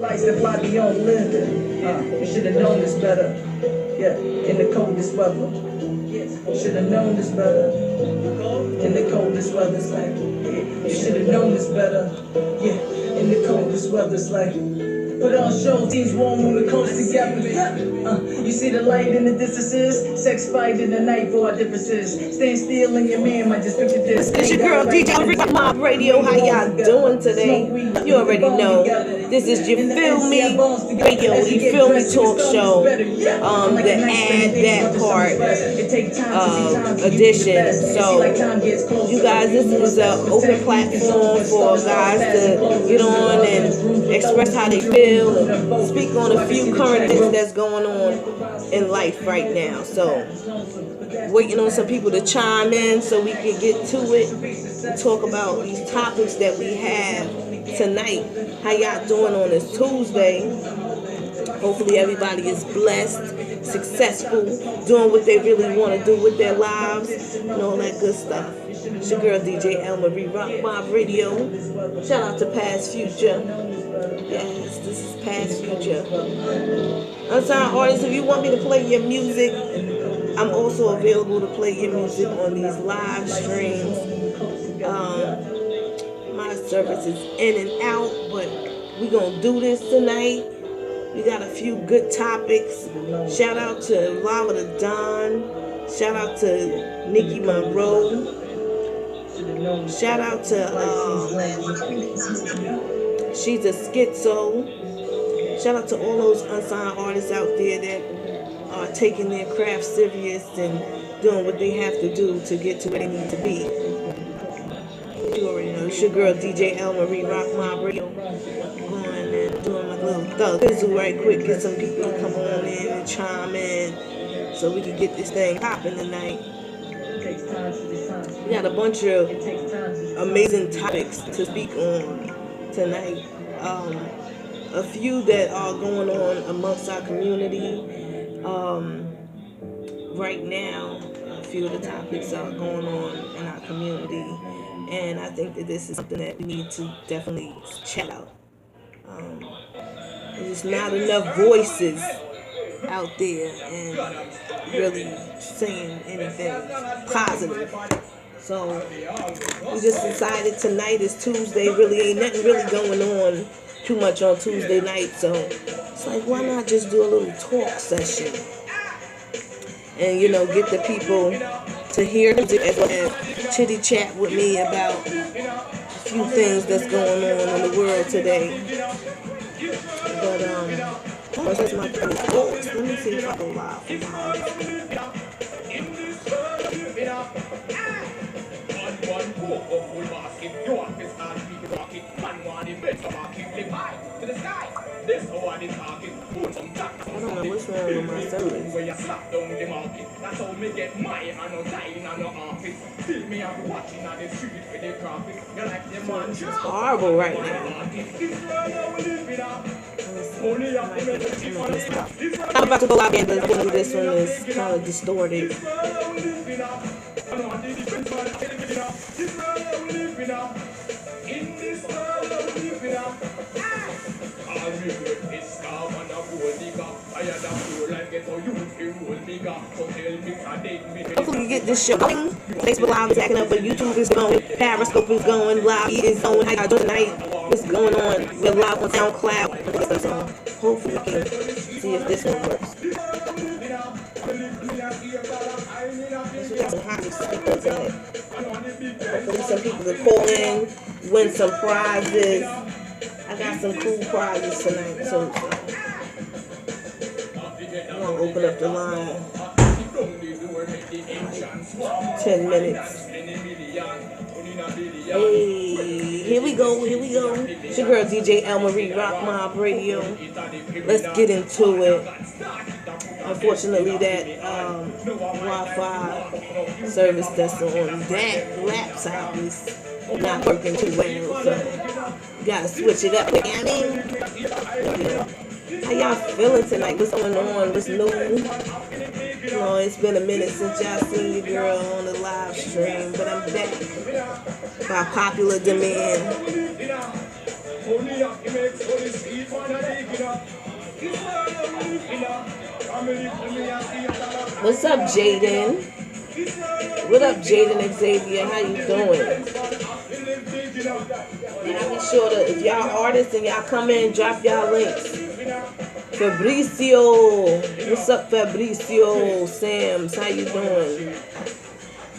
Lights that fly beyond living. You should have known this better. Yeah, in the coldest weather. You should have known this better. In the coldest weather, it's like, yeah, you should have known this better. Yeah, in the coldest weather, it's like, put on show, teams warm when we're close together. You see the light in the distances, sex fight in the night for our differences. Staying still in your man might just look at this. It's your girl DJ Mobb Radio. How y'all doing today? You already know. This is your Feel Me Radio, the Feel Me Talk Show. The add that part edition. So you guys, this is an open platform for guys to get on and express how they feel and speak on a few current things that's going on in life right now. So waiting on some people to chime in so we can get to it and talk about these topics that we have tonight. How y'all doing on this Tuesday? Hopefully everybody is blessed, successful, doing what they really want to do with their lives and all that good stuff. It's your girl DJ L. Marie, Rock Mobb Radio. Shout out to Past Future. Yes, this is Past Future. Unsigned artists, if you want me to play your music, I'm also available to play your music on these live streams. My service is in and out, but we're going to do this tonight. We got a few good topics. Shout out to Lava the Don. Shout out to Nikki Monroe. Shout out to She's a Schizo. Shout out to all those unsigned artists out there that are taking their craft serious and doing what they have to do to get to where they need to be. You already know. It's your girl DJ L. Marie, Rock Mobb Radio. Going and doing my little thug fizzle right quick. Get some people to come on in and chime in so we can get this thing popping tonight. We got a bunch of amazing topics to speak on tonight. A few that are going on amongst our community right now. A few of the topics are going on in our community, and I think that this is something that we need to definitely check out. There's not enough voices out there and really saying anything positive. So we just decided tonight is Tuesday. Really ain't nothing really going on too much on Tuesday night. So it's like, why not just do a little talk session and, you know, get the people to hear music as well as chitty chat with me about a few things that's going on in the world today. But that's my thoughts. Let me see if I go live for mine. I don't know what's wrong with my service. It's horrible right now. I'm about to go out and do this one is kind of distorted. Hopefully we get this show going. Facebook Live is acting up, but YouTube is going. Periscope is going. Live is going. How y'all doing tonight? What's going on? We're live on SoundCloud. So hopefully we can see if this one works. We got some hot speakers in it. Hopefully some people will call in, win some prizes. I got some cool prizes tonight, so I'm gonna open up the line. 10 minutes. Hey, here we go. It's your girl DJ L. Marie, Rock Mobb Radio. Let's get into it. Unfortunately, that Wi-Fi service that's on that laptop is not working too well, so you gotta switch it up. I mean, how y'all feeling tonight? What's going on? What's new? You know, it's been a minute since y'all seen your girl on the live stream, but I'm back by popular demand. What's up, Jaden? What up, Jaden Xavier? How you doing? Y'all be sure to, if y'all artists and y'all come in, drop y'all links. Fabricio, what's up, Fabricio? Sams, how you doing?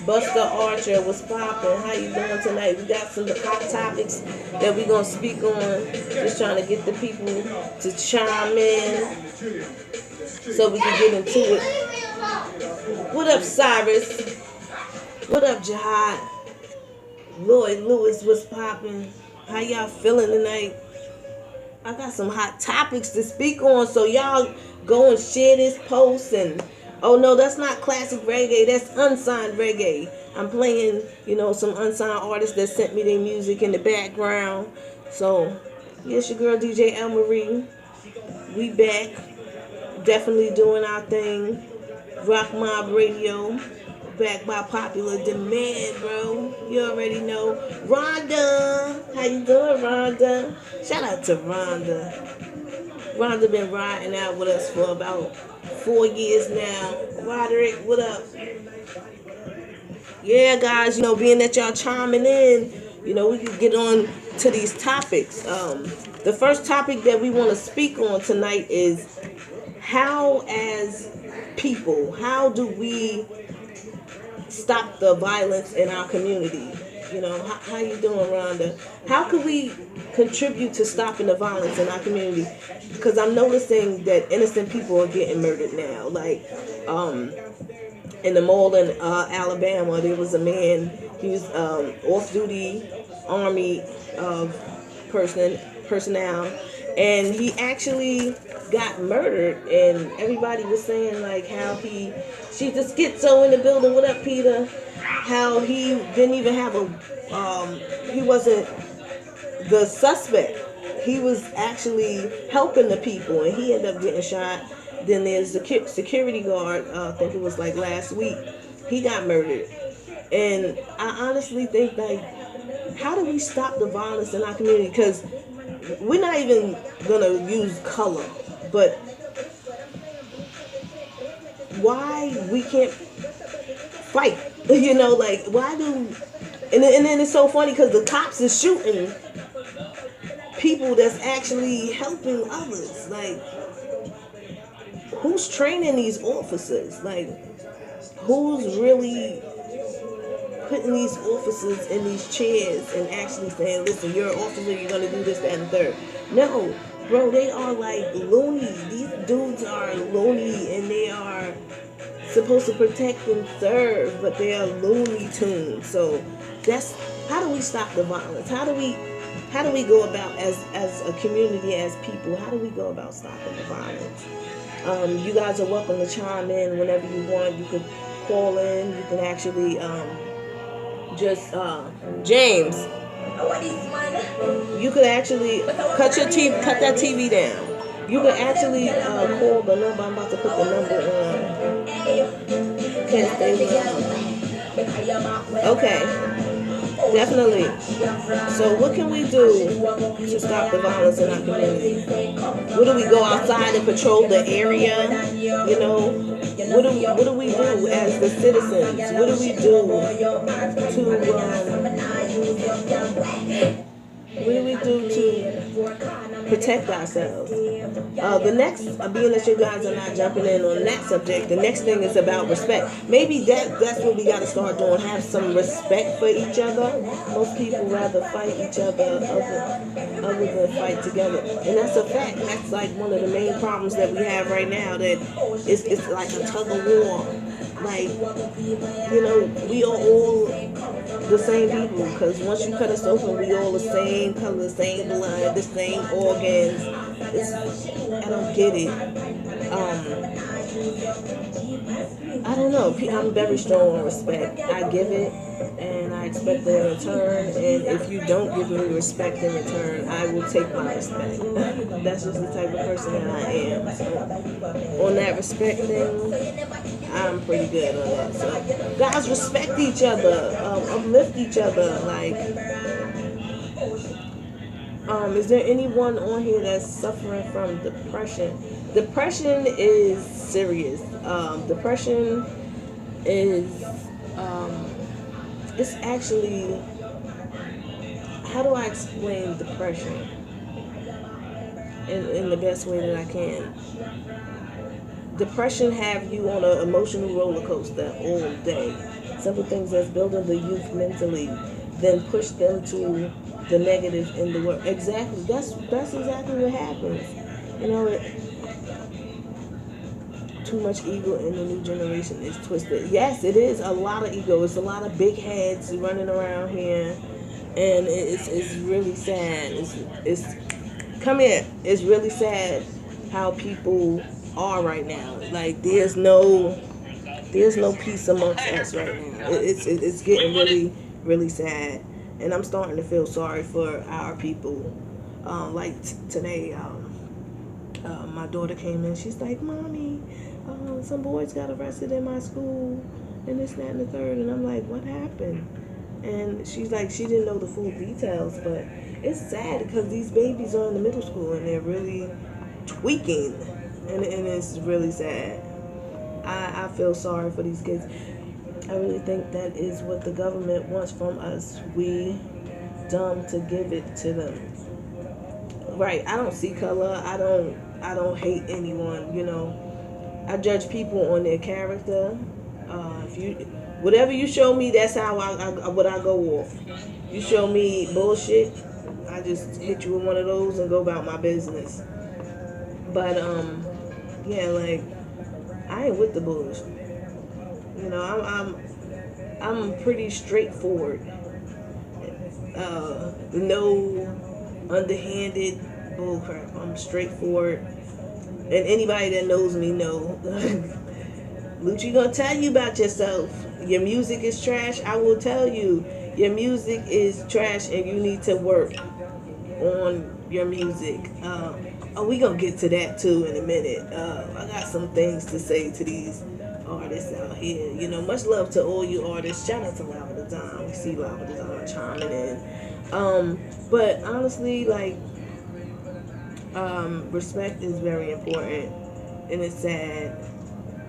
Buster Archer, what's poppin'? How you doing tonight? We got some hot topics that we gonna speak on. Just trying to get the people to chime in so we can get into it. What up, Cyrus? What up, Jihad? Lloyd Lewis, what's poppin'? How y'all feeling tonight? I got some hot topics to speak on, so y'all go and share this post. And oh no, that's not classic reggae, that's unsigned reggae. I'm playing, some unsigned artists that sent me their music in the background. So yes, your girl DJ El Marie. We back, definitely doing our thing. Rock Mobb Radio, back by popular demand, bro. You already know. Rhonda, how you doing, Rhonda? Shout out to Rhonda. Rhonda been riding out with us for about 4 years now. Roderick, what up? Yeah, guys, being that y'all chiming in, we can get on to these topics. The first topic that we want to speak on tonight is how, as people, how do we stop the violence in our community? How you doing, Rhonda? How can we contribute to stopping the violence in our community? Because I'm noticing that innocent people are getting murdered now. Like, in the mall in Alabama, there was a man. He was off-duty Army personnel, and he actually got murdered. And everybody was saying like how she's a schizo in the building. What up, Peter? How he didn't even have he wasn't the suspect. He was actually helping the people, and he ended up getting shot. Then there's the security guard, I think it was like last week, he got murdered. And I honestly think, like, how do we stop the violence in our community? Because we're not even gonna use color, but why we can't fight? Like, why do... And then it's so funny because the cops is shooting people that's actually helping others. Like, who's training these officers? Like, who's really putting these officers in these chairs and actually saying, listen, you're an officer, you're going to do this, that, and the third? No, bro, they are like loony. These dudes are loony, and they are supposed to protect and serve, but they are Looney Tunes. So that's, how do we stop the violence? How do we go about, as a community, as people, how do we go about stopping the violence? You guys are welcome to chime in whenever you want. You can call in. You can actually James, you could actually cut that TV down. You can actually call the number. I'm about to put the number on. Can't stay loud. Okay. Definitely. So what can we do to stop the violence in our community? What do we go outside and patrol the area? What do we do as the citizens? What do we do to protect ourselves? The next, being that you guys are not jumping in on that subject, the next thing is about respect. Maybe that's what we got to start doing. Have some respect for each other. Most people rather fight each other other than fight together, and that's a fact. That's like one of the main problems that we have right now. That it's like a tug of war. Like, we are all the same people, because once you cut us open, we all the same color, the same blood, the same organs. I don't get it. I don't know. I'm very strong on respect. I give it, and I expect it in return. And if you don't give me respect in return, I will take my respect. That's just the type of person that I am. So, on that respect thing, I'm pretty good on that. So, guys, respect each other, uplift each other. Like, Is there anyone on here that's suffering from depression? Depression is serious. Depression is it's actually, how do I explain depression in the best way that I can? Depression have you on an emotional roller coaster all day. Simple things that's building the youth mentally, then push them to the negative in the world. Exactly. That's exactly what happens. You know, too much ego in the new generation is twisted. Yes, it is a lot of ego. It's a lot of big heads running around here, and it's really sad. It's come here. It's really sad how people are right now. Like there's no peace amongst us right now. It's getting really sad, and I'm starting to feel sorry for our people. Today, my daughter came in. She's like, "Mommy, some boys got arrested in my school, and this, that, and the third." And I'm like, "What happened?" And she's like, she didn't know the full details, but it's sad because these babies are in the middle school and they're really tweaking, and it's really sad. I feel sorry for these kids. I really think that is what the government wants from us. We dumb to give it to them. Right? I don't see color. I don't hate anyone. You know, I judge people on their character. If you whatever you show me, that's how I go off. You show me bullshit, I just hit you with one of those and go about my business. But yeah, like I ain't with the bullshit. You know, I'm pretty straightforward. No underhanded bullcrap. I'm straightforward, and anybody that knows me know. Lucci gonna tell you about yourself. Your music is trash. I will tell you, your music is trash, and you need to work on your music. We gonna get to that too in a minute. I got some things to say to these artists out here. You know, much love to all you artists. Shout out to Lava the Dime. We see Lava the Dime chiming in. But honestly, like, respect is very important, and it's sad.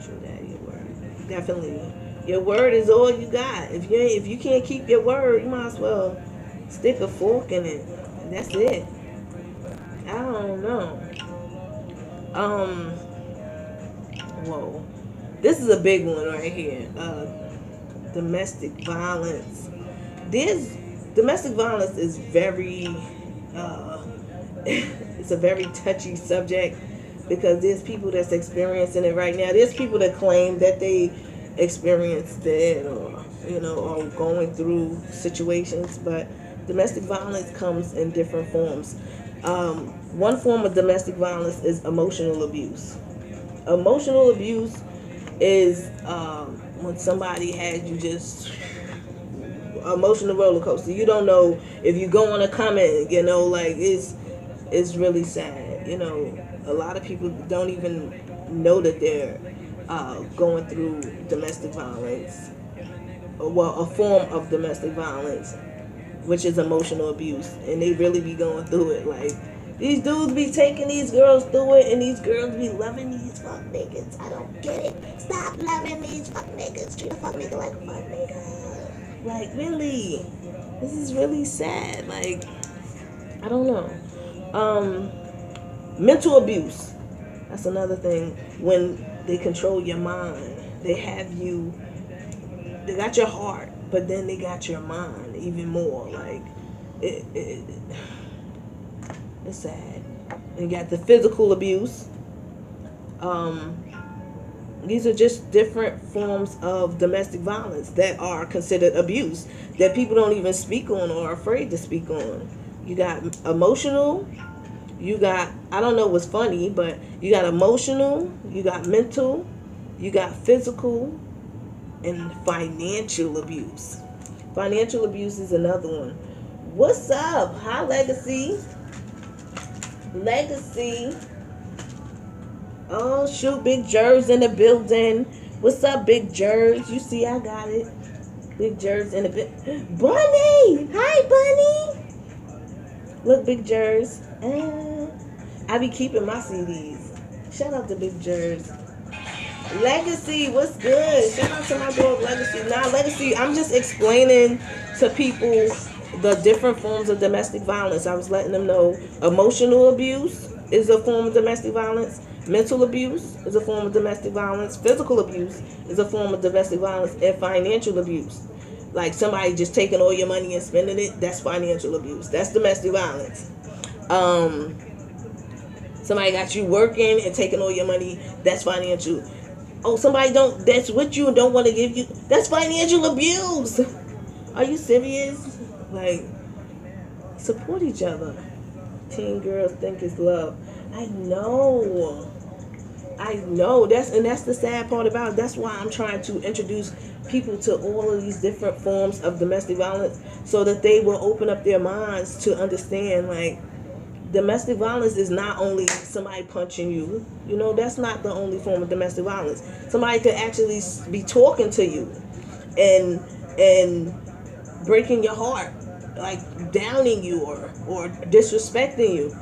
True that, your word, definitely. Your word is all you got. If you can't keep your word, you might as well stick a fork in it. And that's it. I don't know. Whoa. This is a big one right here. Domestic violence. Domestic violence is very, it's a very touchy subject because there's people that's experiencing it right now. There's people that claim that they experienced it or, you know, or going through situations, but domestic violence comes in different forms. One form of domestic violence is emotional abuse. Emotional abuse is when somebody had you just emotional roller coaster. You don't know if you're going to come in, you know, like it's really sad. You know, a lot of people don't even know that they're going through domestic violence, well, a form of domestic violence, which is emotional abuse, and they really be going through it. Like, these dudes be taking these girls through it, and these girls be loving these fuck niggas. I don't get it. Stop loving these fuck niggas. Treat a fuck nigga like a fuck nigga. Like, really, this is really sad. Like, I don't know. Mental abuse. That's another thing. When they control your mind, they have you. They got your heart, but then they got your mind even more. Like, it's sad. You got the physical abuse. These are just different forms of domestic violence that are considered abuse that people don't even speak on or are afraid to speak on. You got emotional. You got, I don't know what's funny, but you got emotional, you got mental, you got physical, and financial abuse. Financial abuse is another one. What's up? Hi, Legacy. Legacy. Oh, shoot, Big Jer's in the building. What's up, Big Jer's? You see, I got it. Big Jer's in the building. Bunny! Hi, Bunny! Look, Big Jers. I be keeping my CDs. Shout out to Big Jers. Legacy, what's good? Shout out to my dog Legacy. Nah, Legacy, I'm just explaining to people the different forms of domestic violence. I was letting them know emotional abuse is a form of domestic violence. Mental abuse is a form of domestic violence. Physical abuse is a form of domestic violence. And financial abuse. Like somebody just taking all your money and spending it, that's financial abuse. That's domestic violence. Somebody got you working and taking all your money, that's financial. Oh, somebody that's with you and don't want to give you, that's financial abuse. Are you serious? Like, support each other. Teen girls think it's love. I know. That's the sad part about it. That's why I'm trying to introduce people to all of these different forms of domestic violence so that they will open up their minds to understand, like, domestic violence is not only somebody punching you. You know, that's not the only form of domestic violence. Somebody could actually be talking to you and breaking your heart, like downing you or disrespecting you.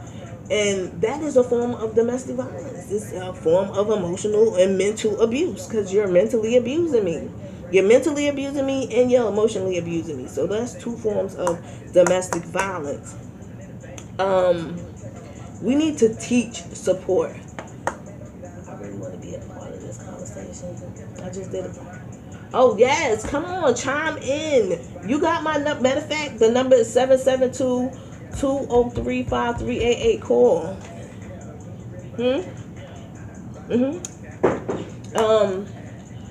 And that is a form of domestic violence. It's a form of emotional and mental abuse because you're mentally abusing me. You're mentally abusing me and you're emotionally abusing me. So that's two forms of domestic violence. We need to teach support. I really want to be a part of this conversation. I just did it. Oh yes, come on, chime in. You got my number. Matter of fact, the number is 772-203-5388. Call.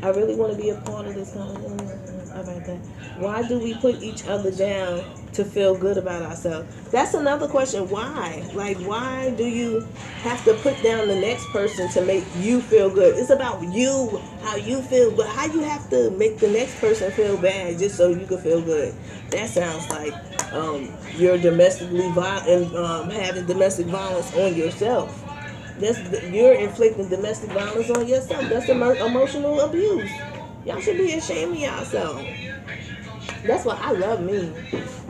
I really want to be a part of this conversation. About that. Why do we put each other down to feel good about ourselves? That's another question. Why? Like, why do you have to put down the next person to make you feel good? It's about you, how you feel, but how you have to make the next person feel bad just so you can feel good. That sounds like you're domestically violent, having domestic violence on yourself. You're inflicting domestic violence on yourself. That's emotional abuse. Y'all should be ashamed of yourself. That's why I love me.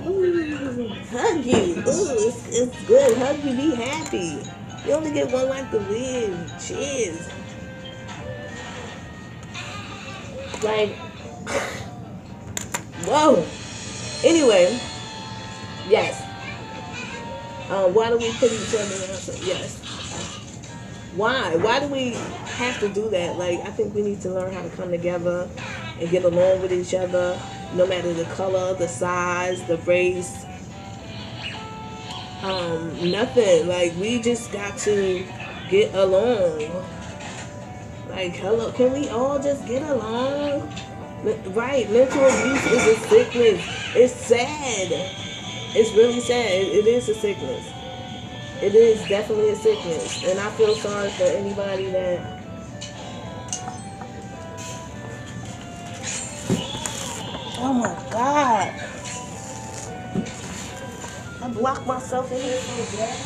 Ooh, hug you. Ooh, it's good. Hug you. Be happy. You only get one life to live. Cheers. Like, whoa. Anyway, yes. Why do we put each other down? Yes. Why? Why do we have to do that? Like, I think we need to learn how to come together and get along with each other, no matter the color, the size, the race, nothing. Like, we just got to get along. Like, hello, can we all just get along? Right, mental abuse is a sickness. It's sad. It's really sad. It is a sickness. It is definitely a sickness. And I feel sorry for anybody that oh my God. I blocked myself in here so bad.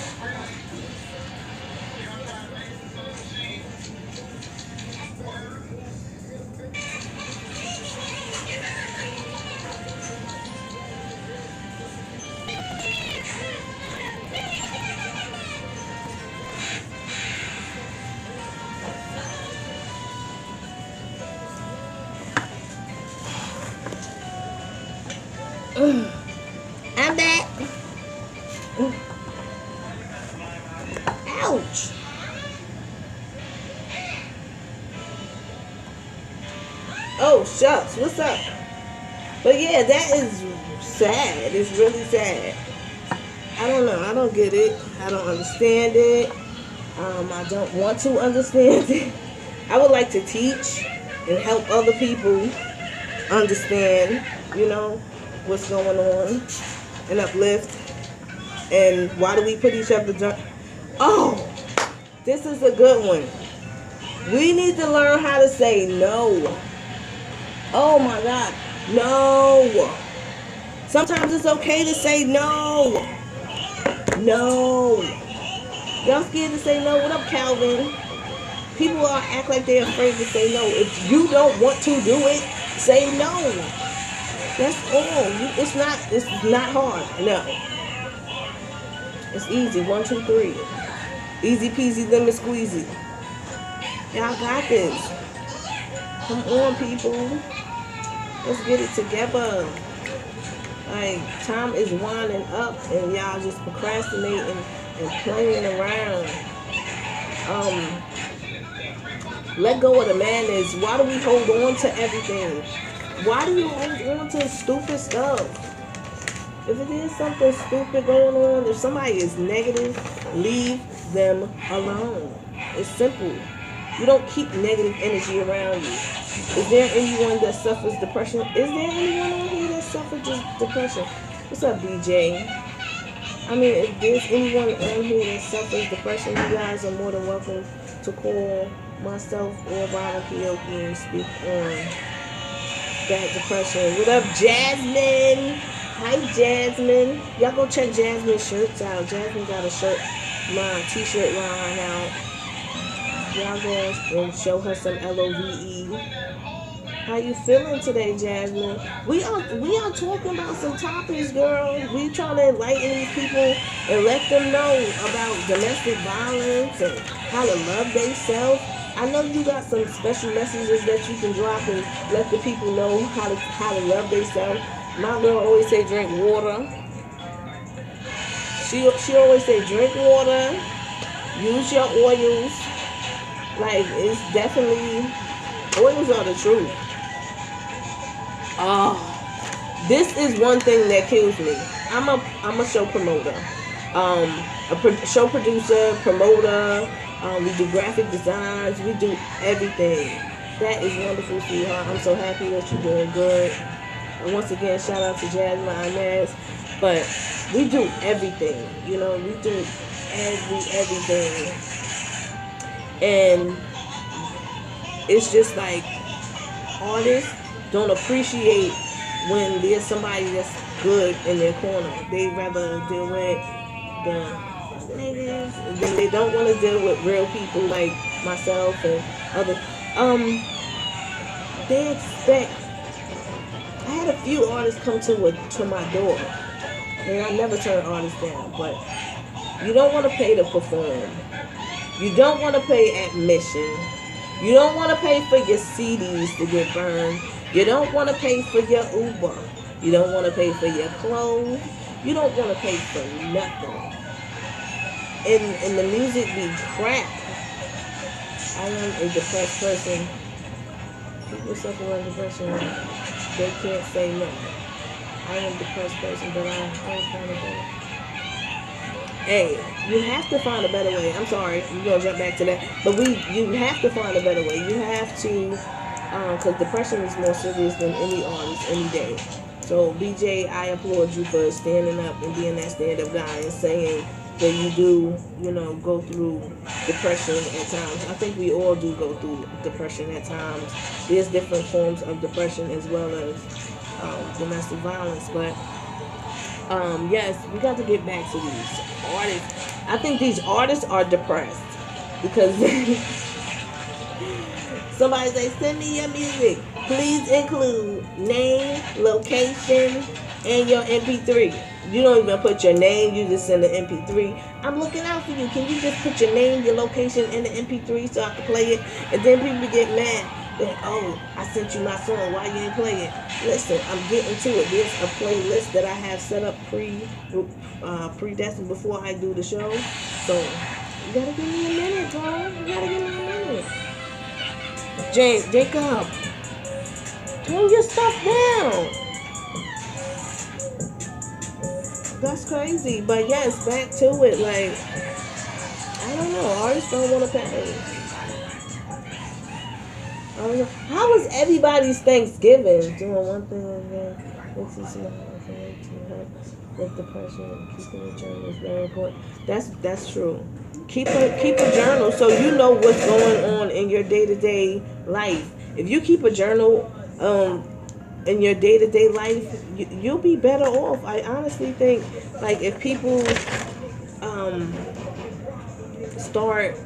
I'm back. Ouch. Oh, shucks. What's up? But yeah, that is sad. It's really sad. I don't know. I don't get it. I don't understand it. I don't want to understand it. I would like to teach and help other people understand, you know, what's going on and uplift. And why do we put each other down? Oh, this is a good one. We need to learn how to say no. Oh my God, no. Sometimes it's okay to say no. No. Y'all scared to say no? What up, Calvin? People act like they're afraid to say no. If you don't want to do it, say no. That's all. It's not hard. No. It's easy. 1, 2, 3. Easy peasy lemon squeezy. Y'all got this. Come on, people. Let's get it together. Like, time is winding up and y'all just procrastinating and playing around. Let go of the madness. Why do we hold on to everything? Why do you hold on to stupid stuff? If it is something stupid going on, if somebody is negative, leave them alone. It's simple. You don't keep negative energy around you. Is there anyone that suffers depression? Is there anyone on here that suffers depression? What's up, BJ? I mean, if there's anyone on here that suffers depression, you guys are more than welcome to call myself or Robin Kioki and speak on that depression. What up, Jasmine? Hi, Jasmine. Y'all go check Jasmine's shirts out. Jasmine got a shirt line, t-shirt line out. Y'all go and show her some LOVE. How you feeling today, Jasmine? We are talking about some topics, girl. We trying to enlighten these people and let them know about domestic violence and how to love themselves. I know you got some special messages that you can drop and let the people know how to love themselves. My girl always say drink water. She always say drink water. Use your oils. Like, it's definitely, oils are the truth. This is one thing that kills me. I'm a show promoter, show producer, promoter. We do graphic designs. We do everything. That is wonderful, sweetheart. I'm so happy that you're doing good. And once again, shout out to Jasmine Inez. But we do everything. You know, we do everything. And it's just like artists don't appreciate when there's somebody that's good in their corner. They rather deal with the niggas. They don't want to deal with real people like myself and other. They expect. I had a few artists come to my door, and I never turn artists down. But you don't want to pay to perform. You don't want to pay admission. You don't want to pay for your CDs to get burned. You don't want to pay for your Uber. You don't want to pay for your clothes. You don't want to pay for nothing. And the music be crap. I am a depressed person. People suffer from depression. They can't say no. I am a depressed person, but I always find a better. Hey, you have to find a better way. I'm sorry, we're gonna jump back to that. But you have to find a better way. You have to, because depression is more serious than any artist, any day. So, BJ, I applaud you for standing up and being that stand-up guy and saying that you do, go through depression at times. I think we all do go through depression at times. There's different forms of depression as well as domestic violence, but yes, we got to get back to these artists. I think these artists are depressed because somebody say, send me your music. Please include name, location, and your MP3. You don't even put your name, you just send the MP3. I'm looking out for you. Can you just put your name, your location, and the MP3 so I can play it? And then people get mad that, oh, I sent you my song, why you ain't play it? Listen, I'm getting to it. There's a playlist that I have set up predestined before I do the show. So, you gotta give me a minute, bro. You gotta give me a minute. Jacob, turn your stuff down. That's crazy. But yes, back to it. Like, I don't know. Artists don't want to pay. How was everybody's Thanksgiving? Doing one thing again. This is my way to help with depression and keeping a journal is very important. That's true. Keep a journal so you know what's going on in your day-to-day life. If you keep a journal in your day-to-day life, you'll be better off. I honestly think, like, if people start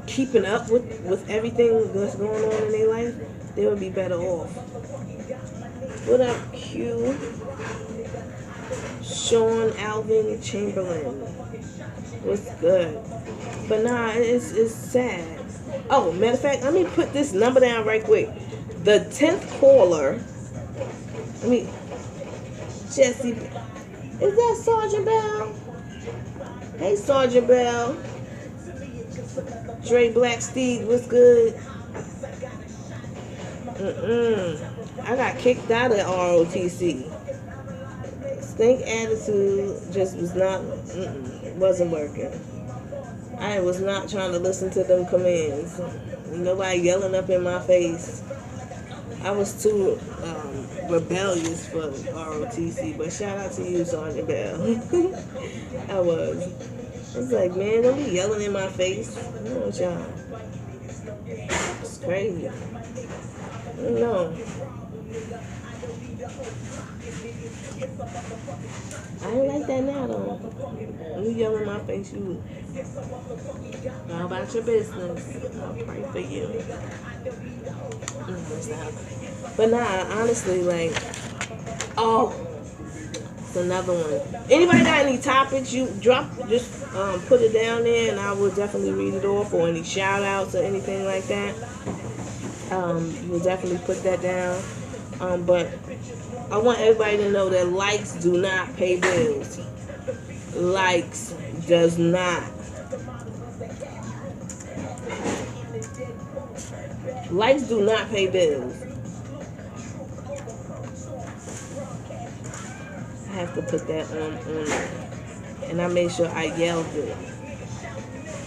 keeping up with everything that's going on in their life, they would be better off. What up, Q? Sean Alvin Chamberlain. What's good? But nah, it's sad. Oh, matter of fact, let me put this number down right quick. The 10th caller. Let me. Jesse. Is that Sergeant Bell? Hey, Sergeant Bell. Dre Black Steve, what's good? I got kicked out of ROTC. Stink attitude just was not, wasn't working. I was not trying to listen to them commands. Nobody yelling up in my face. I was too rebellious for ROTC, but shout out to you, Sergeant Bell. I was. It's like, man, don't be yelling in my face. I don't want y'all. It's crazy. I don't know. I ain't like that now, though. You yell in my face, you. How about your business? I'll pray for you. But nah, honestly, like, oh, it's another one. Anybody got any topics you drop? Just put it down there, and I will definitely read it off. Or any shout outs or anything like that. We'll definitely put that down. But I want everybody to know that likes do not pay bills. Likes does not. Likes do not pay bills. I have to put that on, and I made sure I yelled it.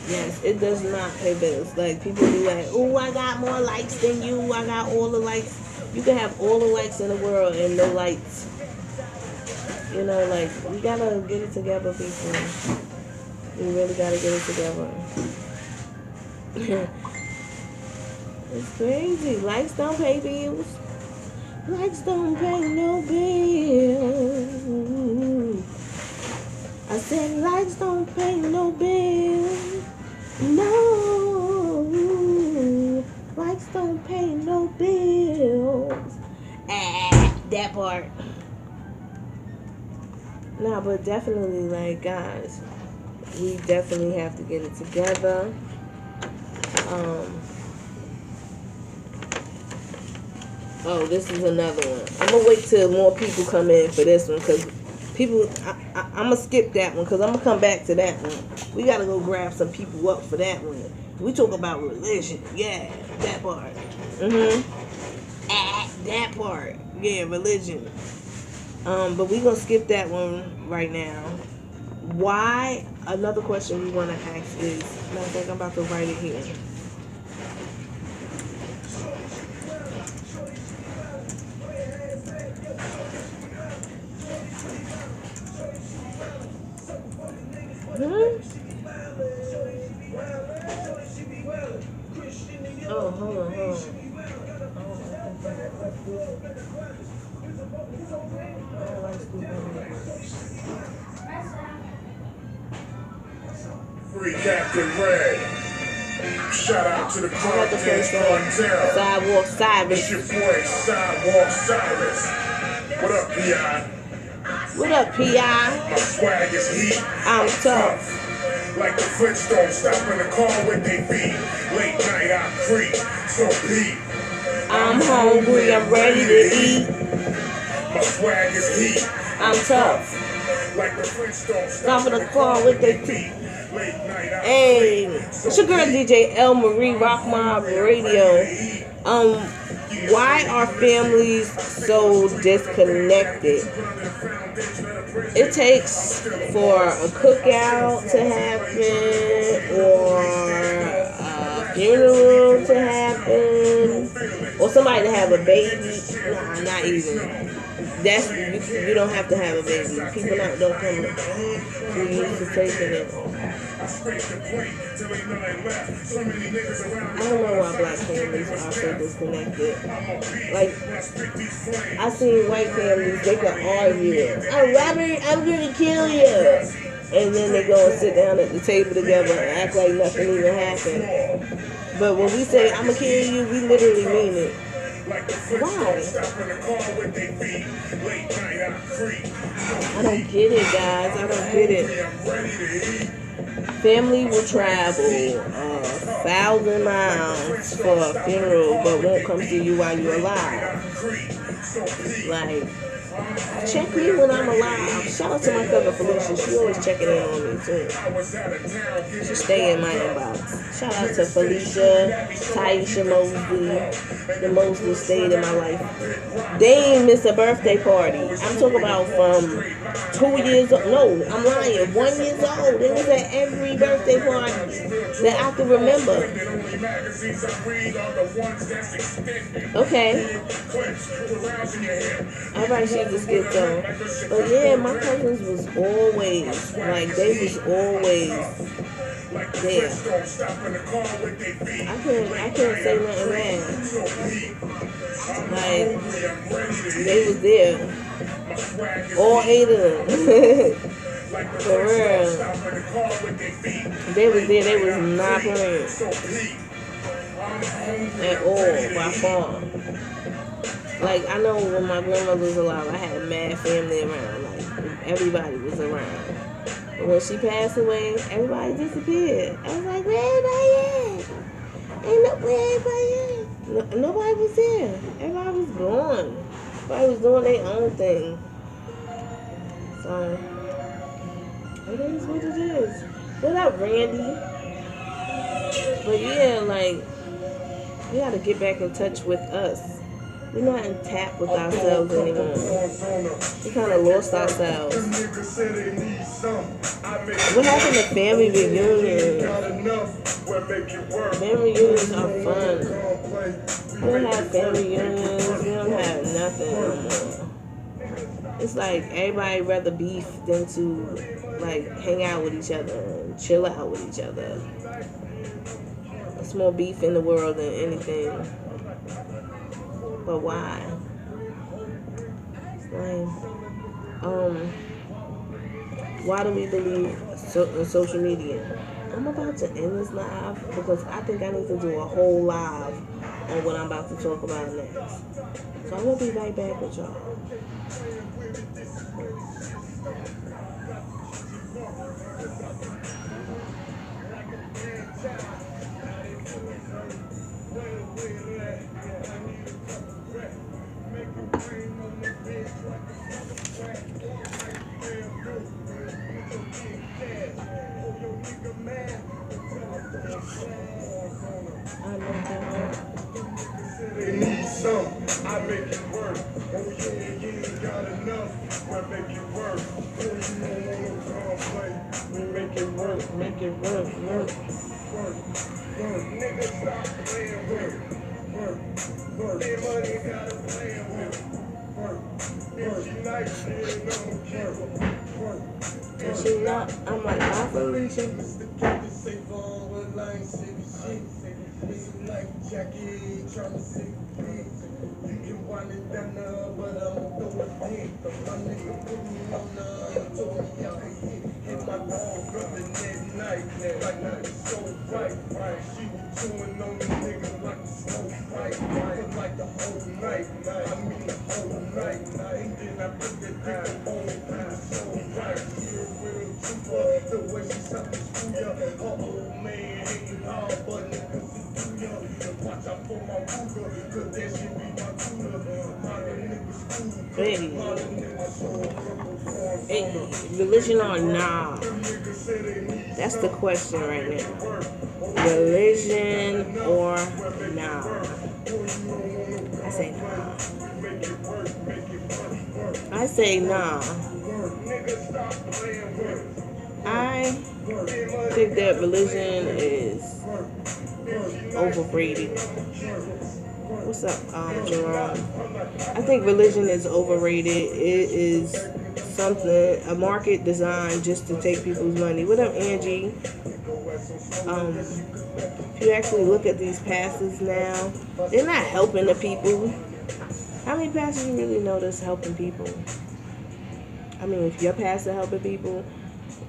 Yes, it does not pay bills. Like, people be like, "Oh, I got more likes than you. I got all the likes." You can have all the likes in the world and no lights. You know, like, we gotta get it together, people. We really gotta get it together. It's crazy. Likes don't pay bills. Likes don't pay no bills. I said likes don't pay no bills. No. Likes don't pay no bills. That part. Nah, but definitely, like, guys, we definitely have to get it together. Oh, this is another one. I'm gonna wait till more people come in for this one, because people, I'm gonna skip that one, because I'm gonna come back to that one. We gotta go grab some people up for that one. We talk about religion. Yeah, that part. That part. Yeah, religion. But we gonna skip that one right now. Why? Another question we want to ask is, matter of fact, I'm about to write it here. Oh, hold on. Free Captain Red. Shout out to the Crontex Cartel. Sidewalk Cyrus. It's your boy Sidewalk Cyrus. What up, P.I.? What up, P.I.? My swag is heat. I'm tough. Like the Flintstones, stop in the car with they feet. Late night I creep, so Pete. I'm hungry, I'm ready to eat. My swag is heat. I'm tough. Like the Flintstones, Stop in the car with they feet. Hey, it's your girl DJ L. Marie, Rock Mobb Radio. Why are families so disconnected? It takes for a cookout to happen, or a funeral to happen, or somebody to have a baby. Nah, not even. That's you don't have to have a baby. People don't come to used to taking it. I don't know why black families are so disconnected. Like, I seen white families, they can argue. Oh, Robert, I'm gonna kill you. And then they go and sit down at the table together and act like nothing even happened. But when we say, I'm gonna kill you, we literally mean it. Why? I don't get it, guys. I don't get it. Family will travel 1,000 miles for a funeral, but won't come see you while you're alive. Like, check me when I'm alive. Shout out to my cousin Felicia. She always checking in on me too. She stay in my inbox. Shout out to Felicia, Taisha Mosley. The Mosley stayed in my life. They ain't miss a birthday party. I'm talking about from 2 years old. No, I'm lying. 1 year old. It was at every birthday party that I can remember. Okay. Everybody sees the skit though. But yeah, my cousins was always, like, they was always there. I can't say nothing bad. Like, they was there. All 8 of them. For real. They was there, they was not playing. At all, by far. Like, I know when my grandmother was alive, I had mad family around. Like, everybody was around. But when she passed away, everybody disappeared. I was like, where everybody at? Where everybody at? Nobody was there. Everybody was gone. Everybody was doing their own thing. So, it is what it is. What up, Randy? But yeah, like, we gotta get back in touch with us. We're not in tap with ourselves anymore. We kind of lost ourselves. What happened to family reunions? Family reunions are fun. We don't have family reunions. We don't have nothing no more. It's like everybody rather beef than to, like, hang out with each other and chill out with each other. There's more beef in the world than anything. But why? Like, why do we believe in social media? I'm about to end this live because I think I need to do a whole live on what I'm about to talk about next. So I'm gonna be right back with y'all. They need some, I make it work. Oh yeah, you ain't got enough, I make it work. Oh, you don't wanna complain, we make it work, work. Nigga, stop playing work. They money gotta play work. If she nice, then don't care. Work. If she not, I'm like, I believe you. Like Jackie, trying to see pigs. You can wind it down now, but I'm throw it in. My nigga put me on the told me I could hit my dog brother that night. Like that is so right. She was chewing on the nigga like the smoke right. Like the whole night. I mean the whole night. And then I put that dick on it, so right. She a real trooper. The way she shot the screw ya. Her old man hating hard, but niggas watch out for my Ruger, cause that shit be my tutor. Hey, religion or nah? That's the question right now. Religion or nah? I say nah. I say nah. I think that religion is overrated. What's up, Jerome? I think religion is overrated. It is something, a market designed just to take people's money. What up, Angie? If you actually look at these pastors now, they're not helping the people. How many pastors you really know that's helping people? I mean, if your pastor helping people,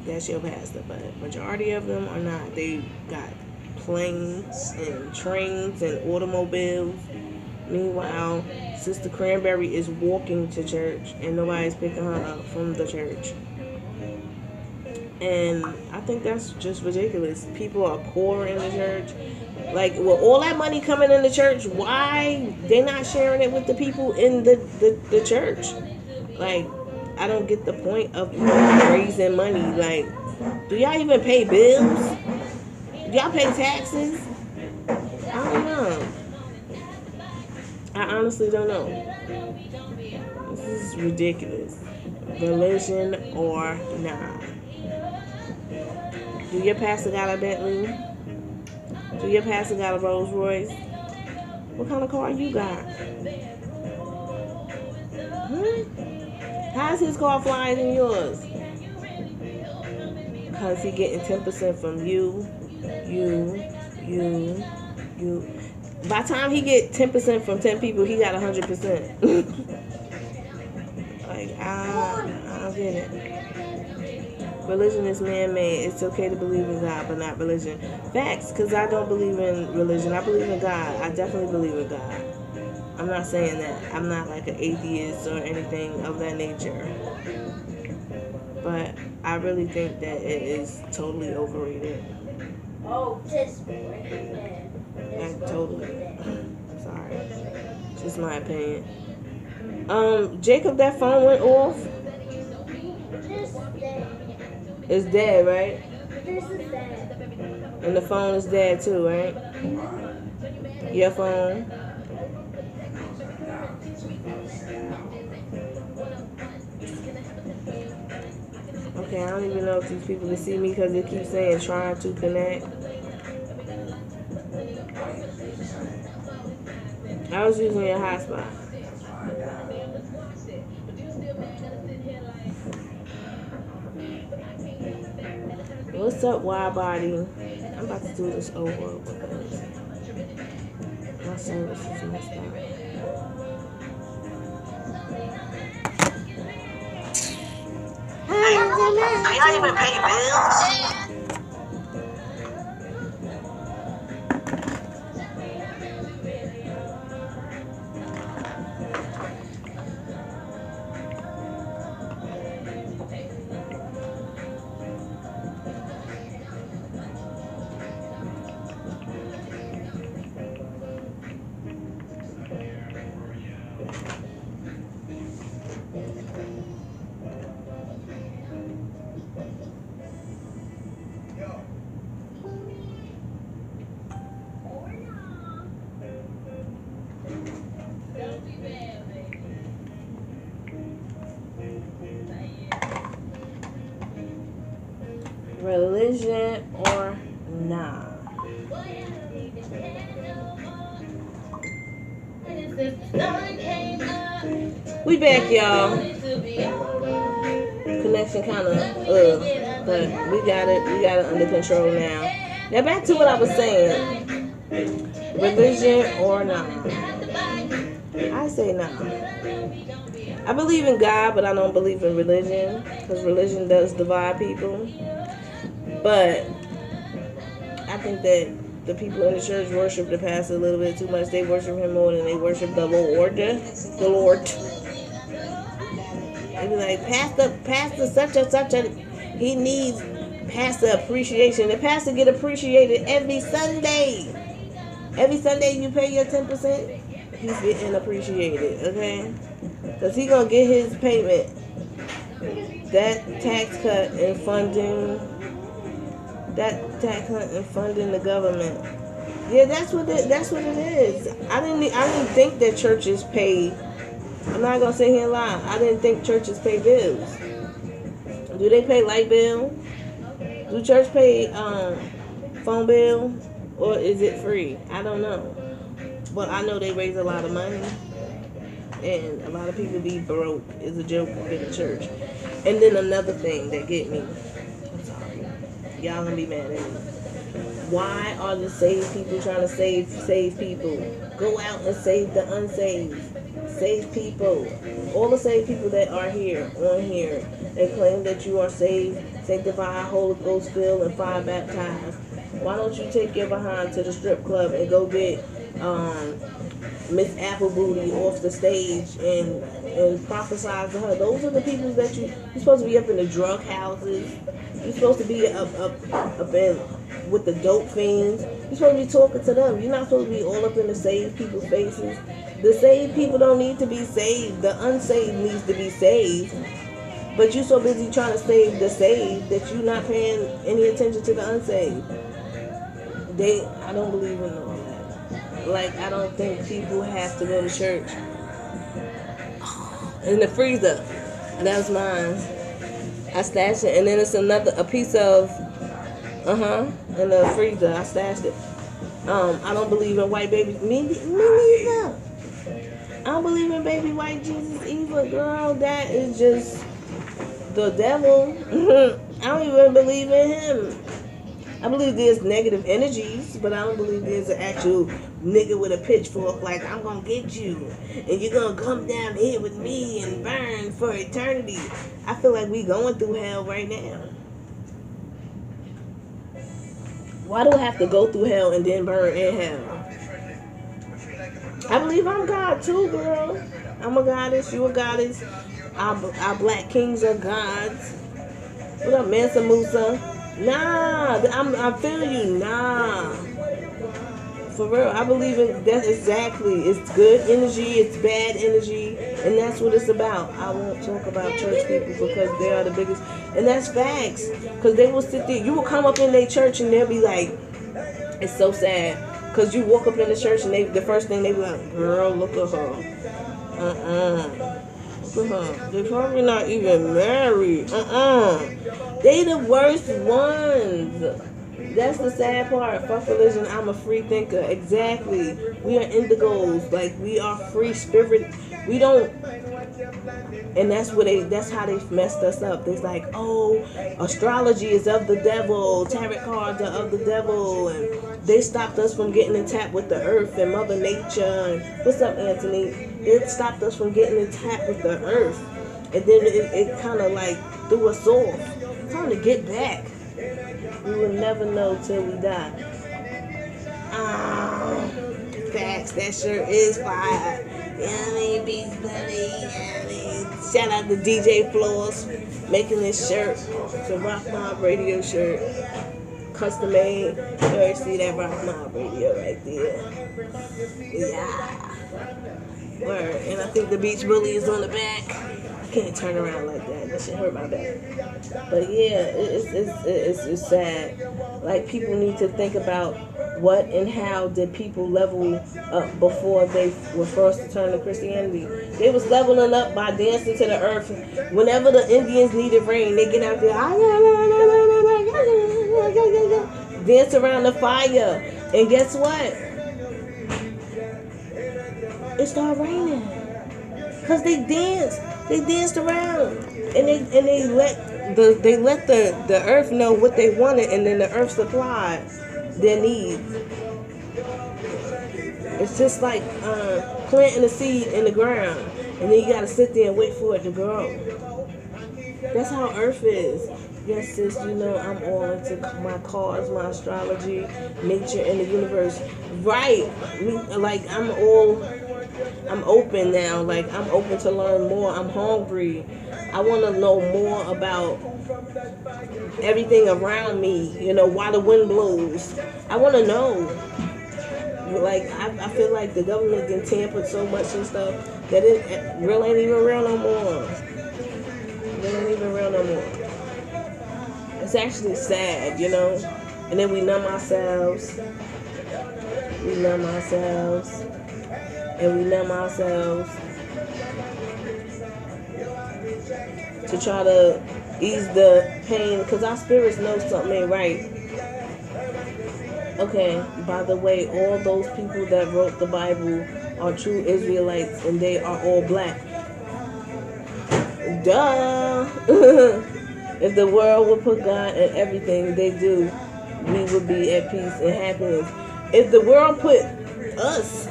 that's your pastor. But majority of them are not. They got planes and trains and automobiles Meanwhile, Sister Cranberry is walking to church and nobody's picking her up from the church. And I think that's just ridiculous. People are poor in the church. Like, with all that money coming in the church, why they not sharing it with the people in the church? Like, I don't get the point of raising money. Like, do y'all even pay bills? Do y'all pay taxes? I don't know. I honestly don't know. This is ridiculous. Religion or not. Do your pastor got a Bentley? Do your pastor got a Rolls Royce? What kind of car you got? How's his car flyer than yours? Because he getting 10% from you. By the time he get 10% from 10 people, he got 100%. Like, I don't get it. Religion is man-made. It's okay to believe in God, but not religion. Facts, because I don't believe in religion. I believe in God. I definitely believe in God. I'm not saying that. I'm not like an atheist or anything of that nature. But I really think that it is totally overrated. Oh, this Like, totally. Sorry. Just my opinion. Jacob, that phone went off. It's dead, right? This is dead. And the phone is dead too, right? Your phone. Okay, I don't even know if these people can see me because they keep saying trying to connect. I was using your hotspot. What's up, wide body? I'm about to do this over because my service is messed up. Do y'all even pay bills? Religion or nah? We back, y'all. Connection kind of but we got it under control now. Now back to what I was saying. Religion or nah? I say nah. I believe in God, but I don't believe in religion because religion does divide people. But I think that the people in the church worship the pastor a little bit too much. They worship him more than they worship the Lord. The Lord. They be like, Pastor such and such he needs pastor appreciation. The pastor get appreciated every Sunday. Every Sunday you pay your 10%, he's getting appreciated, okay? Because he going to get his payment. That tax cut and funding the government. Yeah, that's what it is. I didn't think that churches pay. I'm not gonna sit here and lie. I didn't think churches pay bills. Do they pay light bill? Do church pay phone bill, or is it free? I don't know. But I know they raise a lot of money, and a lot of people be broke. Is a joke in the church. And then another thing that get me. I'm sorry. Y'all gonna be mad at me. Why are the saved people trying to save people? Go out and save the unsaved. Save people. All the saved people that are here, on here, they claim that you are saved, sanctified, Holy Ghost filled, and fire baptized. Why don't you take your behind to the strip club and go get Miss Applebooty off the stage and prophesize to her. Those are the people that you're supposed to be up in the drug houses. You're supposed to be up in with the dope fiends. You're supposed to be talking to them. You're not supposed to be all up in the saved people's faces. The saved people don't need to be saved. The unsaved needs to be saved. But you're so busy trying to save the saved that you're not paying any attention to the unsaved. I don't believe in all that. Like, I don't think people have to go to church. In the freezer, that's mine. I stashed it, and then it's a piece of, in the freezer. I stashed it. I don't believe in white baby. Me neither. I don't believe in baby white Jesus either, girl. That is just the devil. I don't even believe in him. I believe there's negative energies, but I don't believe there's an actual nigga with a pitchfork like, I'm gonna get you and you're gonna come down here with me and burn for eternity. I feel like we going through hell right now. Why do I have to go through hell and then burn in hell? I believe I'm God too, girl. I'm a goddess, you a goddess. Our black kings are gods. What up, Mansa Musa? Nah, I feel you. Nah, for real. I believe in that exactly. It's good energy, it's bad energy, and that's what it's about. I won't talk about church people because they are the biggest, and that's facts. Because they will sit there. You will come up in their church and they'll be like, it's so sad. Because you walk up in the church and the first thing they be like, girl, look at her. Look at her. They're probably not even married. They the worst ones. That's the sad part. Fuck religion. I'm a free thinker. Exactly. We are indigos. Like, we are free spirit. We don't. And that's how they messed us up. It's like, oh, astrology is of the devil. Tarot cards are of the devil. And they stopped us from getting in tap with the earth and Mother Nature. And what's up, Anthony? It stopped us from getting in tap with the earth. And then it kind of like threw us off. Time to get back. We will never know till we die. Facts. That shirt is fire. You know what I mean? Beast Belly. You know what I mean? Shout out to DJ Floors making this shirt. It's a Rock Mob Radio shirt. Custom made. You already see that Rock Mob Radio right there. Yeah. Word. And I think the Beach Bully is on the back. I can't turn around like that. That shit hurt my back. But yeah, it's sad. Like, people need to think about what and how did people level up before they were forced to turn to Christianity. They was leveling up by dancing to the earth. Whenever the Indians needed rain, they get out there, dance around the fire. And guess what? It started raining. Because they danced. They danced around, and they let the earth know what they wanted, and then the earth supplied their needs. It's just like planting a seed in the ground, and then you gotta sit there and wait for it to grow. That's how Earth is. Yes, sis, you know I'm all into my cards, my astrology, nature, and the universe. Right? Like, I'm open now. Like, I'm open to learn more. I'm hungry. I want to know more about everything around me. You know, why the wind blows. I want to know. Like, I feel like the government can tamper so much and stuff that it really ain't even real no more. It ain't even real no more. It's actually sad, you know. And then we numb ourselves. We numb ourselves. And we numb ourselves to try to ease the pain, because our spirits know something ain't right. Okay, by the way, all those people that wrote the Bible are true Israelites, and they are all black. Duh! If the world would put God in everything they do, we would be at peace and happiness. If the world put us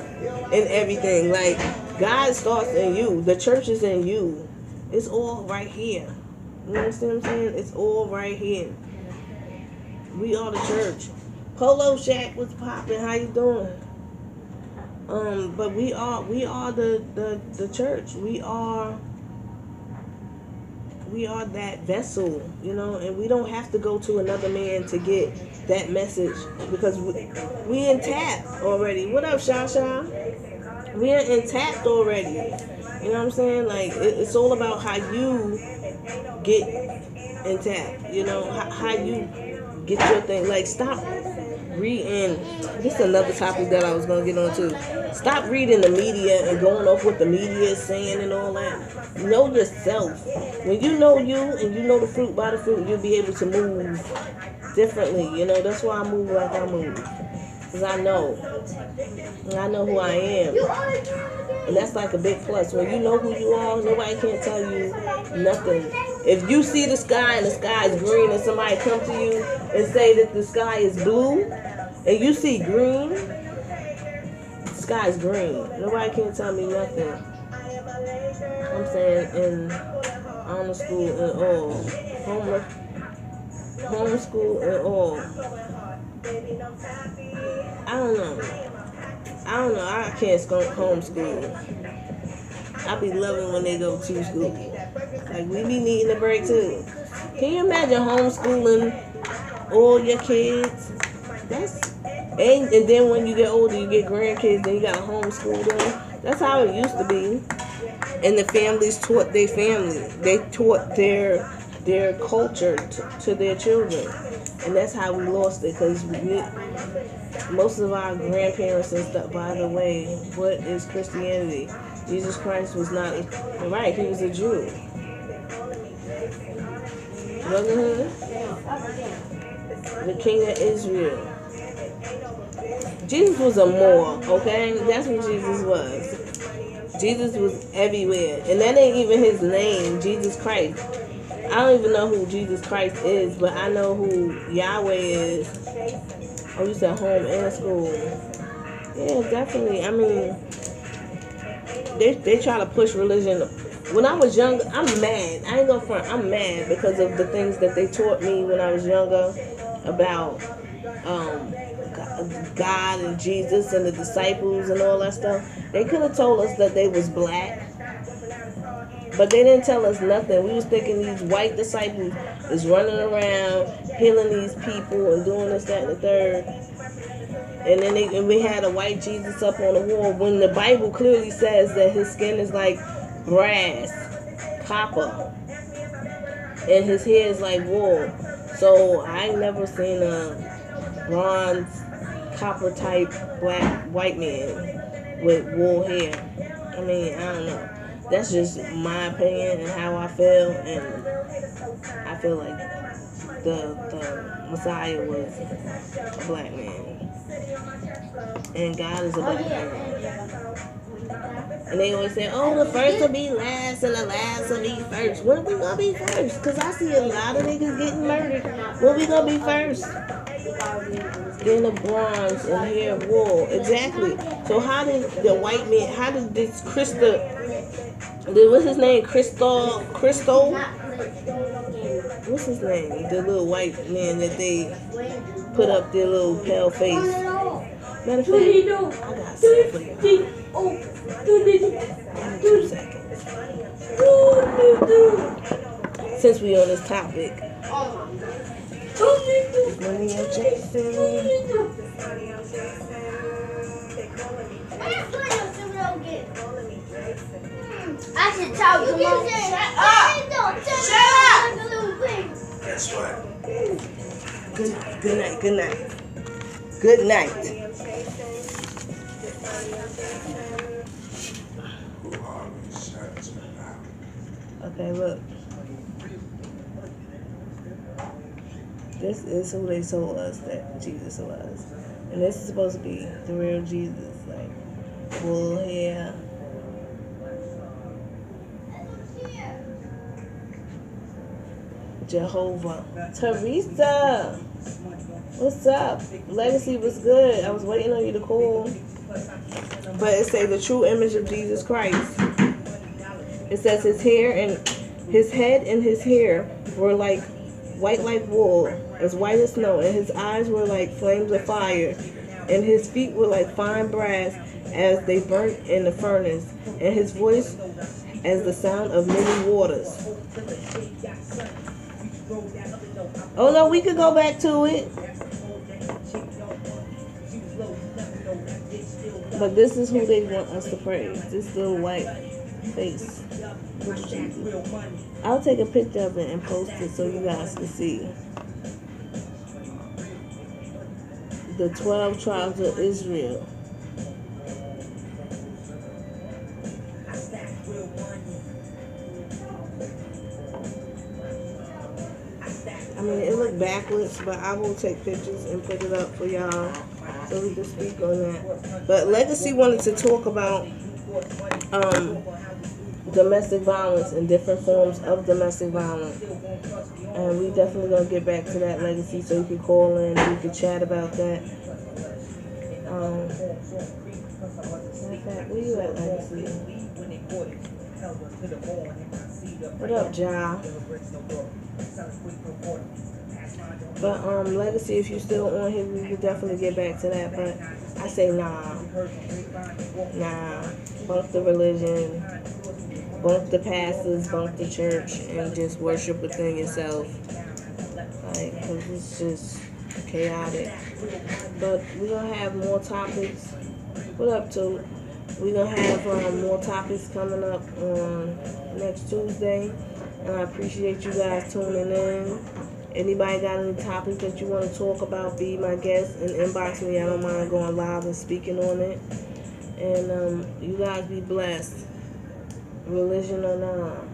in everything, like, God starts in you, the church is in you. It's all right here. You understand what I'm saying? It's all right here. We are the church. Polo Shack, what's poppin'? How you doing? But we are the church. We are that vessel, and we don't have to go to another man to get that message because we intact already. What up, Shasha? We are intact already. You know what I'm saying? Like it's all about how you get intact. How you get your thing. Like stop reading. This is another topic that I was gonna get on too. Stop reading the media and going off what the media is saying and all that. Know yourself. When you know you and you know the fruit by the fruit, you'll be able to move differently. That's why I move like I move. Because I know. And I know who I am. And that's like a big plus. When you know who you are, nobody can tell you nothing. If you see the sky and the sky is green and somebody come to you and say that the sky is blue and you see green, the sky is green. Nobody can tell me nothing. I'm saying in homeschool and all. Homeschool and all. I don't know. I can't homeschool. I be loving when they go to school. Like we be needing a break too. Can you imagine homeschooling all your kids? And then when you get older, you get grandkids, then you gotta homeschool them. That's how it used to be. And the families taught their family. They taught their culture to their children. And that's how we lost it, because most of our grandparents and stuff, by the way, what is Christianity? Jesus Christ was not, right, he was a Jew. Wasn't he? The King of Israel. Jesus was a Moor, okay? That's what Jesus was. Jesus was everywhere. And that ain't even his name, Jesus Christ. I don't even know who Jesus Christ is, but I know who Yahweh is. Oh, you said home and school. Yeah, definitely. I mean, they try to push religion. When I was younger, I'm mad. I ain't gonna front. I'm mad because of the things that they taught me when I was younger about God and Jesus and the disciples and all that stuff. They could have told us that they was black. But they didn't tell us nothing. We was thinking these white disciples is running around, healing these people and doing this, that, and the third. And then we had a white Jesus up on the wall when the Bible clearly says that his skin is like brass, copper, and his hair is like wool. So I ain't never seen a bronze, copper type black white man with wool hair. I mean, I don't know. That's just my opinion and how I feel, and I feel like the Messiah was a black man, and God is a black man. And they always say, "Oh, the first will be last, and the last will be first." When we gonna be first? Cause I see a lot of niggas getting murdered. When we gonna be first? Skin of bronze and hair of wool. Exactly. So how did the white man? How did this what's his name? Crystal? What's his name? The little white man that they put up their little pale face. Matter of fact, I got something for you. 2 seconds. Since we on this topic. Money and Jason. I should tell you. Shut up! Guess what? Good night. Okay, look. This is who they told us that Jesus was. And this is supposed to be the real Jesus. Like, wool hair. Jehovah. Teresa! What's up? Legacy was good. I was waiting on you to call. But it says the true image of Jesus Christ. It says his hair and his head and his hair were like white like wool, as white as snow, and his eyes were like flames of fire. and his feet were like fine brass as they burnt in the furnace, and his voice as the sound of many waters. Oh no, we could go back to it. But this is who they want us to praise. This little white face. I'll take a picture of it and post it so you guys can see. The 12 tribes of Israel. I mean, it looked backwards, but I will take pictures and put it up for y'all so we can speak on that. But Legacy wanted to talk about domestic violence and different forms of domestic violence. And we definitely gonna get back to that, Legacy, so you can call in and we can chat about that. Where you at, Legacy? What up, Ja? But Legacy, if you still on here, we could definitely get back to that. But I say nah. Bunk the religion, bunk the pastors, bunk the church, and just worship within yourself. Like, cause it's just chaotic. But we're gonna have more topics. What up, to? We're gonna have more topics coming up on next Tuesday. And I appreciate you guys tuning in. Anybody got any topics that you want to talk about, be my guest and inbox me. I don't mind going live and speaking on it. And you guys be blessed, religion or not.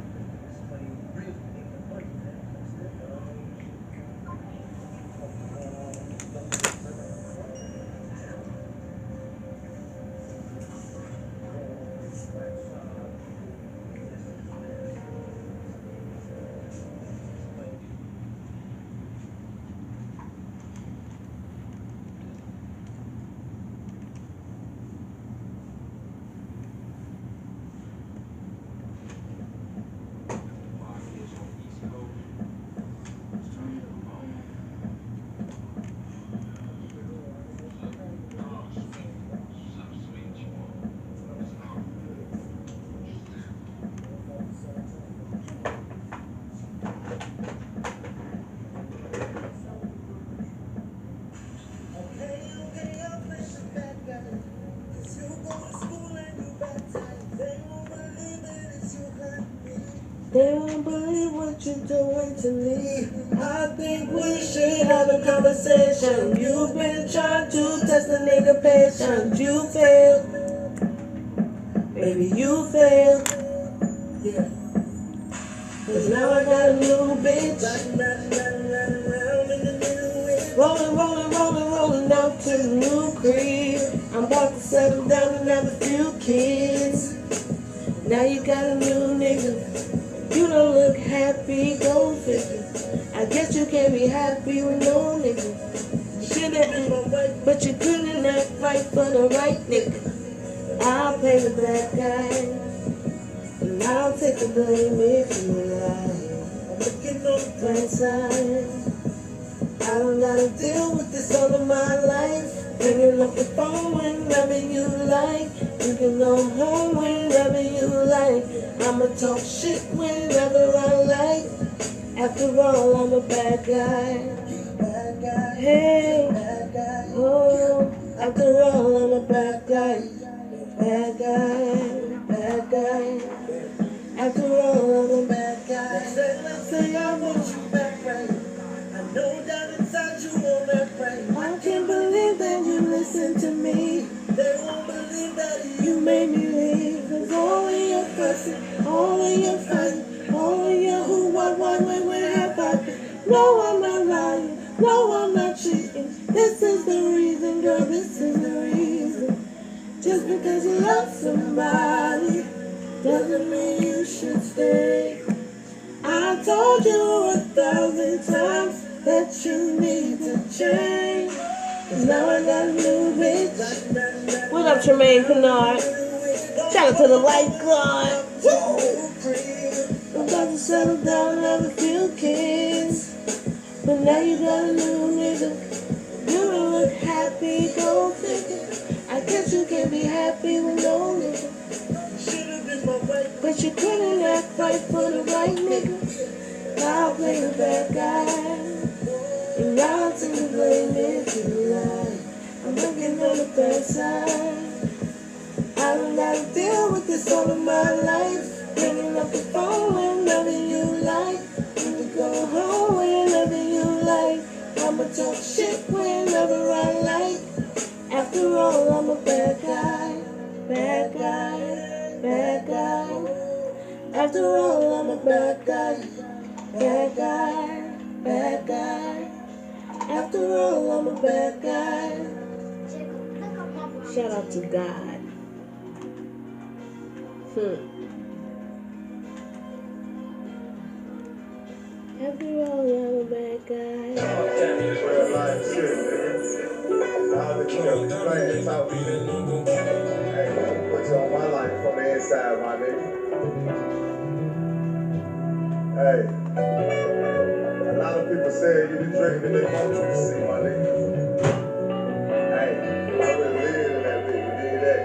They won't believe what you're doing to me. I think we should have a conversation. You've been trying to test a nigga patience. You failed. Baby, you failed. Yeah. Cause now I got a new bitch. Rolling out to the new crib. I'm about to settle down and have a few kids. Now you got a new nigga. You don't look happy, go figure. I guess you can't be happy with no nigga. Shouldn't, but you couldn't act right for the right nigga. I'll play the bad guy, and I'll take the blame if you lie. I'm looking on the bright side. I don't gotta deal with this all of my life. Ringing up the phone whenever you like. You can go home whenever you like. I'ma talk shit whenever I like. After all, I'm a bad guy. Hey, oh, after all, I'm a bad guy. Bad guy. After all, I'm a bad guy. Let's say I want you back right. I know that inside you won't act right. I can't believe that you listened to me. They won't believe that you made me leave. Cause all of your fussing, all of your fighting, all of your who, what, where have I been? No, I'm not lying. No, I'm not cheating. This is the reason, girl, this is the reason. Just because you love somebody doesn't mean you should stay. I told you 1,000 times that you need to change. Cause now I got a new bitch. What up, Tremaine Kennard? Shout out to the light god. I'm about to settle down and have a few kids. But now you got a new nigga. You don't look happy, go fix. happy with no nigga. But you couldn't act right for the right nigga. I'll play the bad guy. And y'all take the blame if you lie. I'm looking on the bad side. I don't gotta deal with this all of my life. Ringing up the phone whenever you like. You can go home whenever you like. I'ma talk shit whenever I like. After all, I'm a bad guy. Bad guy. Bad guy. After all, I'm a bad guy. Bad guy. Bad guy. After all, I'm a bad guy. Shout out to God. After all, I'm a bad guy. Real life shit, nigga. All the kids playing talk. Hey, put you on my life from the inside, my nigga. Hey, a lot of people say you the dream that they want you to see, my nigga. Hey, I really live in that bitch, you did that.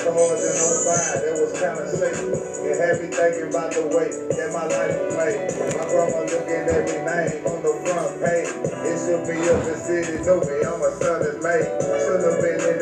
So hard and on fire, that was kinda safe. It had me thinking about the way that my life was made. My grandma looking at me name on the front page. It should be up the city, know me, I'm a son that's made. Should've been in